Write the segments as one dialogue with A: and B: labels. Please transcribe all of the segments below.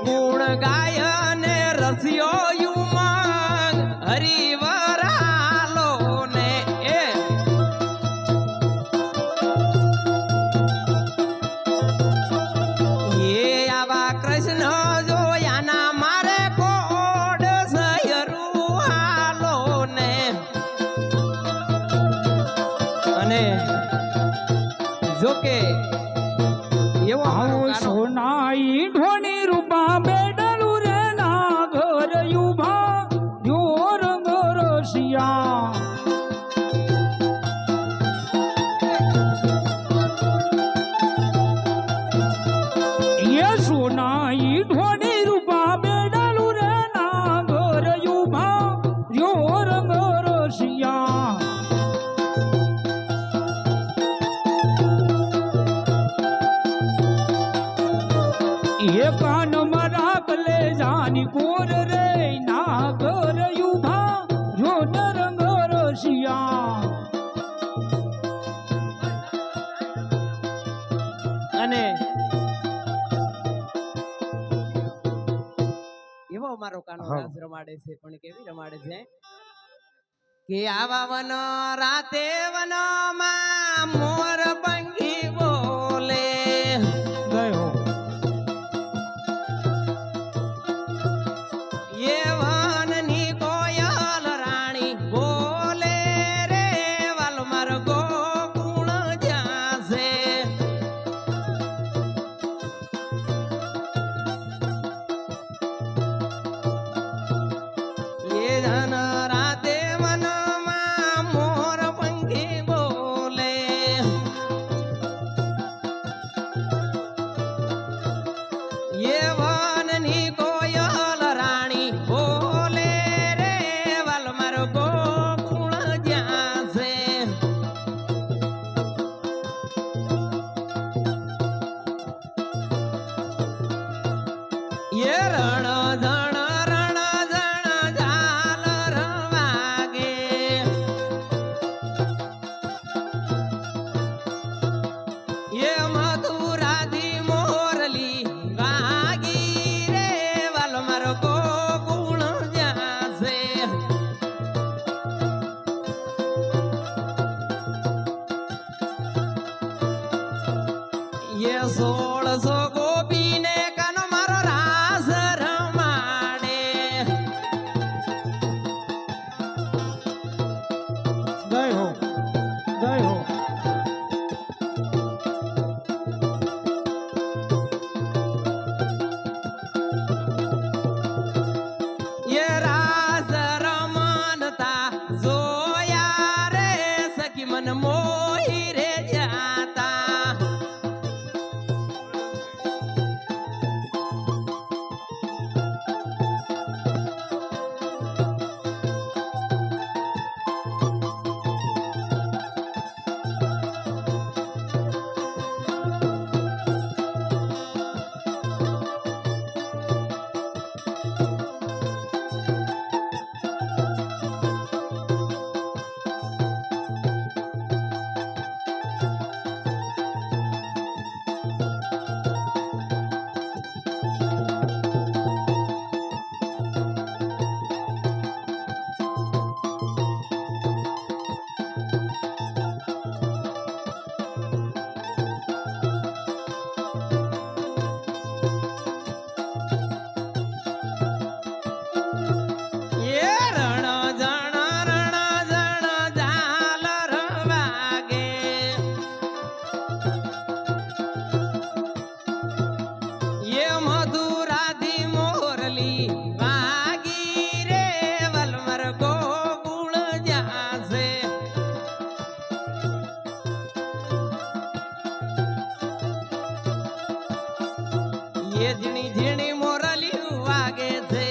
A: ગુણ ગાય ને રસિયો યુમંગ હરિવરાલો ને એ આવા કૃષ્ણ જોયાના મારે કોડ સયરુ હાલો ને અને જોકે એવો
B: સોનાઈ ઢોની રૂપા બેડલું રે ના ઘર યુભા જો રંગ રસિયા એ સોનાઈ ઢોની રૂપા બેડલું રે ના ઘર યુભા જો રંગ રસિયા ये कान मरा कले जानी कोर रे नागर युभा जो नरंग रसिया
A: અને એવો મારો કાનો રાસ રમાડે છે પણ કેવી રમાડે છે કે આવા વન રાતે વનમાં મોર પંખી બોલે
B: ગયો
A: ये वननी कोयल रानी बोले रे वाल मर गोकुल जासे ये धन राते मन में मोर पंखी बोले ये वननी कोयल रानी बोले रे वाल मर गोकुल जासे ये रण धण रण जण झालर वागे ये मधुराधी मोरली वागी रे वाल मर गोकुल जासे ये 1600 गोपी ने कन मारो रास रमाडे
B: गयो गयो
A: ये रास रमनता जोया रे सखी मन मोही रे जाता ઝીણી ઝીણી મોરલી વાગે છે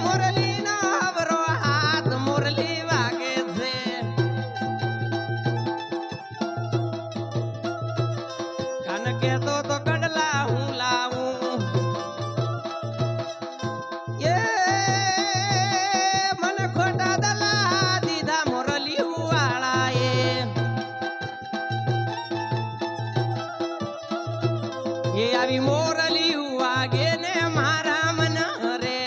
A: મોરલી નો હવરો હાથ મોરલી વાગે છે કાન કેતો તો કંડલા હું લાવું મને ખોટા દલા દીધા મોરલી વાળાએ એ આવી મોરલી વાગે ને મારા મન રે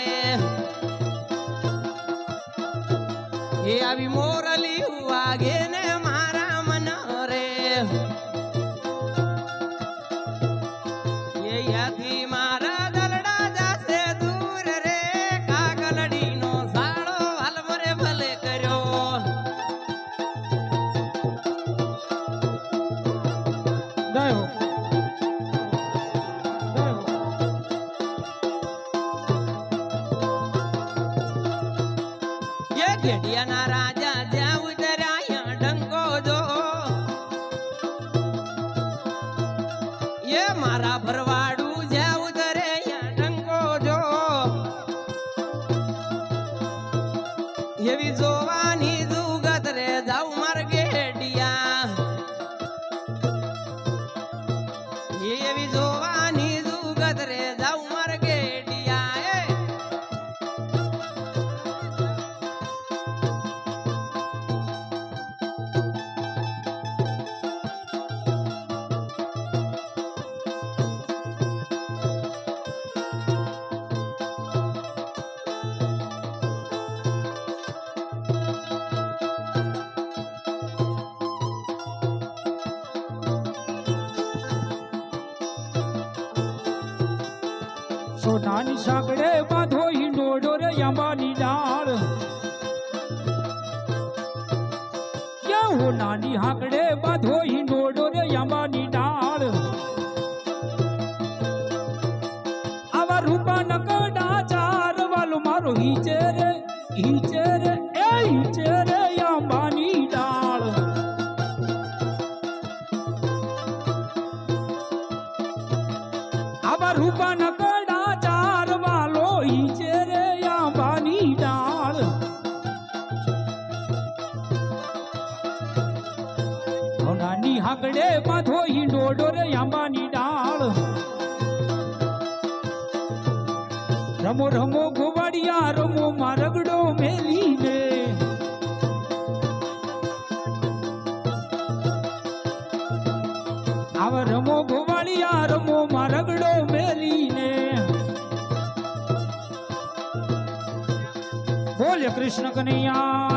A: એ આવી મોરલી વાગે ને મારા મન રે એ યાથી મારા દલડા જાશે દૂર રે કાગલડીનો સાળો હાલમરે ભલે કર્યો
B: જય હો જય હો
A: એ ઘેડિયાના રાજા જ્યાં ઉતર્યા ડંકો જો એ મારા ભરવાડું જ્યાં ઉતરે ડંકો જો એવી જોવાની જુગત રે જાઉં માર ઘેડિયા એવી જોવાની જુગત રે જાઉં માર ઘેડિયા
B: સોનાની સાંકળે બાંધો હિંડોળો રે આંબાની ડાળ નાની હાકડે બાંધો હિંડોળો રે આંબાની ડાળ આવા રૂપા નકડા ચાર વાલો મારો હિચે રે એ હિચે રે આંબાની ડાળ આવા રૂપા નકડા ચાર વાલો હિચે રે આંબાની ડાળ નાની હાકડે બાંધો હિંડોળો રે આંબાની ડાળ રમો રમો ગોવાડિયા રમો મારગડો મેલીને આવ રમો ગોવાડિયા રમો મારગડો મેલીને બોલે કૃષ્ણ કનૈયા